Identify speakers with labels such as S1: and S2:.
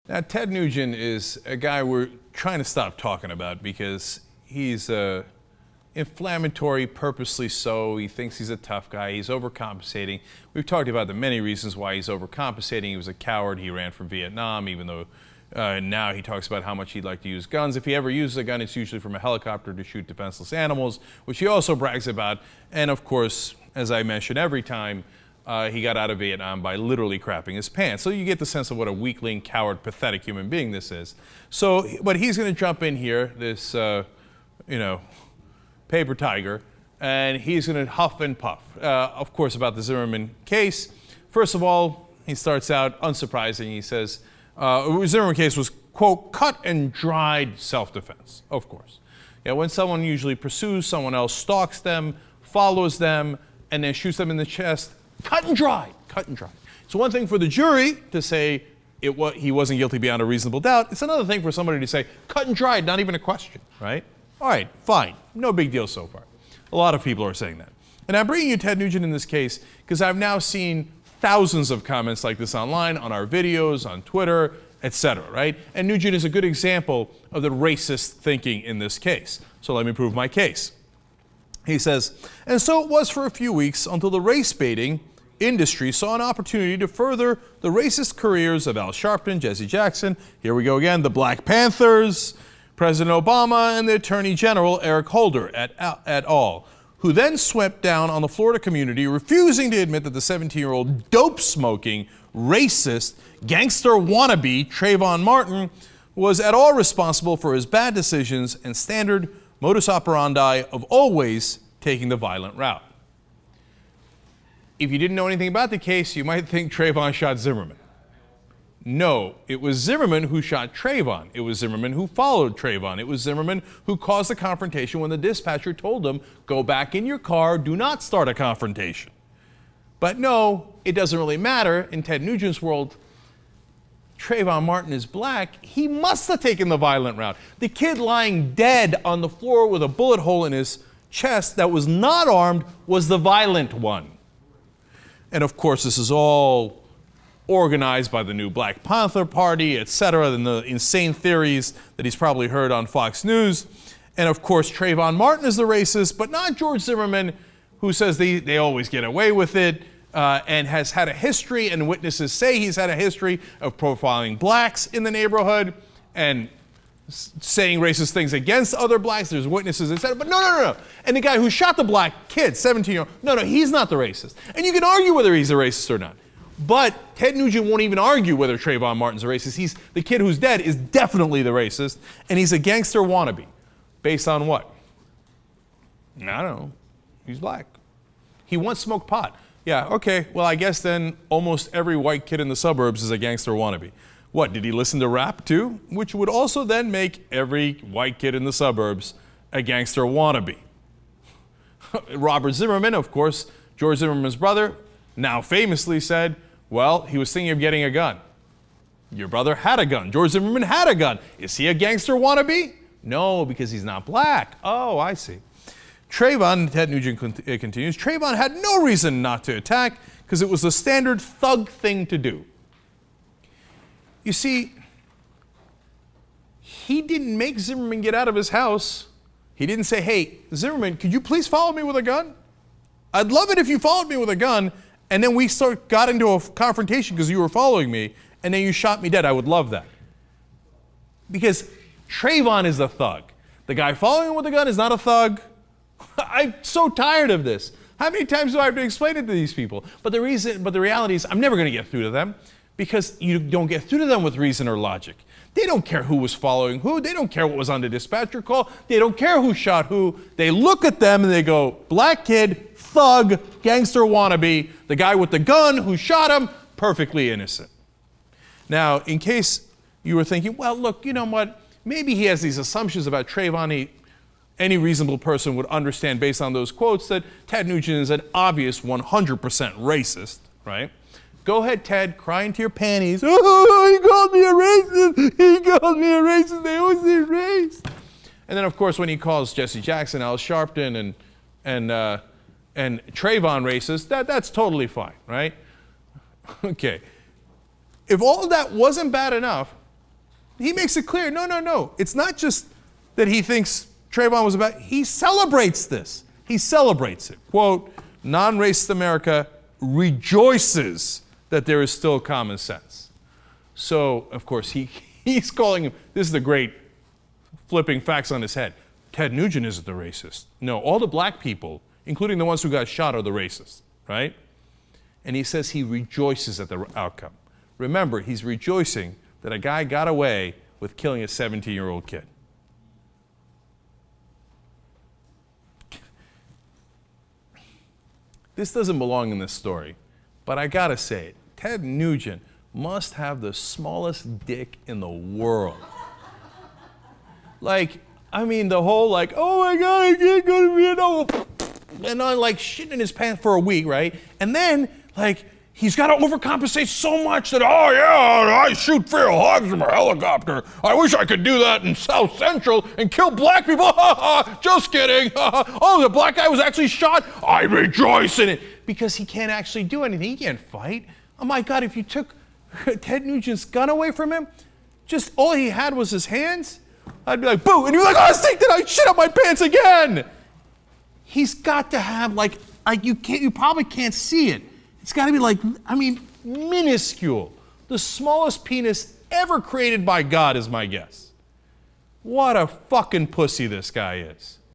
S1: Now, Ted Nugent is a guy we're trying to stop talking about because he's inflammatory, purposely so. He thinks he's a tough guy. He's overcompensating. We've talked about the many reasons why he's overcompensating. He was a coward. He ran from Vietnam, even though now he talks about how much he'd like to use guns. If he ever uses a gun, it's usually from a helicopter to shoot defenseless animals, which he also brags about. And of course, as I mention every time, he got out of Vietnam by literally crapping his pants. So you get the sense of what a weakling, coward, pathetic human being this is. So, but he's going to jump in here, this, paper tiger, and he's going to huff and puff. Of course, about the Zimmerman case. First of all, he starts out unsurprising. He says, the Zimmerman case was, quote, cut and dried self-defense, of course. Yeah, when someone usually pursues, someone else stalks them, follows them, and then shoots them in the chest, cut and dried, cut and dried. It's one thing for the jury to say he wasn't guilty beyond a reasonable doubt. It's another thing for somebody to say, cut and dried, not even a question, right? All right, fine, no big deal so far. A lot of people are saying that. And I'm bringing you Ted Nugent in this case because I've now seen thousands of comments like this online, on our videos, on Twitter, etc., right? And Nugent is a good example of the racist thinking in this case. So let me prove my case. He says, and so it was for a few weeks until the race baiting industry saw an opportunity to further the racist careers of Al Sharpton, Jesse Jackson, here we go again, the Black Panthers, President Obama, and the Attorney General Eric Holder et al., who then swept down on the Florida community, refusing to admit that the 17-year-old dope-smoking, racist, gangster wannabe Trayvon Martin was at all responsible for his bad decisions and standard modus operandi of always taking the violent route. If you didn't know anything about the case, you might think Trayvon shot Zimmerman. No, it was Zimmerman who shot Trayvon. It was Zimmerman who followed Trayvon. It was Zimmerman who caused the confrontation when the dispatcher told him, go back in your car, do not start a confrontation. But no, it doesn't really matter. In Ted Nugent's world, Trayvon Martin is black. He must have taken the violent route. The kid lying dead on the floor with a bullet hole in his chest that was not armed was the violent one. And of course, this is all organized by the new Black Panther Party, etc., and the insane theories that he's probably heard on Fox News. And of course, Trayvon Martin is the racist, but not George Zimmerman, who says they always get away with it, and has had a history, and witnesses say he's had a history of profiling blacks in the neighborhood and saying racist things against other blacks. There's witnesses, etc. But no. And the guy who shot the black kid, 17-year-old, no, he's not the racist. And you can argue whether he's a racist or not. But Ted Nugent won't even argue whether Trayvon Martin's a racist. The kid who's dead is definitely the racist, and he's a gangster wannabe. Based on what? I don't know. He's black. He once smoked pot. Yeah, okay, well, I guess then almost every white kid in the suburbs is a gangster wannabe. What, did he listen to rap too? Which would also then make every white kid in the suburbs a gangster wannabe. Robert Zimmerman, of course, George Zimmerman's brother, now famously said, well, he was thinking of getting a gun. Your brother had a gun. George Zimmerman had a gun. Is he a gangster wannabe? No, because he's not black. Oh, I see. Trayvon, Ted Nugent continues, Trayvon had no reason not to attack because it was the standard thug thing to do. You see, he didn't make Zimmerman get out of his house. He didn't say, hey, Zimmerman, could you please follow me with a gun? I'd love it if you followed me with a gun, and then we got into a confrontation because you were following me, and then you shot me dead. I would love that. Because Trayvon is a thug. The guy following him with a gun is not a thug. I'm so tired of this. How many times do I have to explain it to these people? But the reality is I'm never going to get through to them because you don't get through to them with reason or logic. They don't care who was following who. They don't care what was on the dispatcher call. They don't care who shot who. They look at them and they go, black kid, thug, gangster wannabe, the guy with the gun who shot him, perfectly innocent. Now, in case you were thinking, well, look, you know what? Maybe he has these assumptions about Trayvon. Any reasonable person would understand based on those quotes that Ted Nugent is an obvious 100% racist, right? Go ahead, Ted, cry into your panties. Oh, he called me a racist. He called me a racist. They always say race. And then, of course, when he calls Jesse Jackson, Al Sharpton, and Trayvon racist, that's totally fine, right? Okay. If all of that wasn't bad enough, He makes it clear, no. It's not just that he thinks Trayvon was about, he celebrates this. He celebrates it. Quote, non-racist America rejoices that there is still common sense. So, of course, he's calling him, this is the great flipping facts on his head. Ted Nugent isn't the racist. No, all the black people, including the ones who got shot, are the racists, right? And he says he rejoices at the outcome. Remember, he's rejoicing that a guy got away with killing a 17-year-old kid. This doesn't belong in this story, but I gotta say it. Ted Nugent must have the smallest dick in the world. Like, I mean, the whole like, oh my God, I can't go to Vietnam. And I'm like shitting in his pants for a week, right? And then, like, he's got to overcompensate so much that, oh yeah, I shoot feral hogs from a helicopter. I wish I could do that in South Central and kill black people. Just kidding. Oh, the black guy was actually shot. I rejoice in it. Because he can't actually do anything. He can't fight. Oh my God, if you took Ted Nugent's gun away from him, just all he had was his hands, I'd be like, boo, and you're like, oh, stink, did I shit up my pants again? He's got to have like you probably can't see it. It's got to be like, I mean, minuscule. The smallest penis ever created by God is my guess. What a fucking pussy this guy is.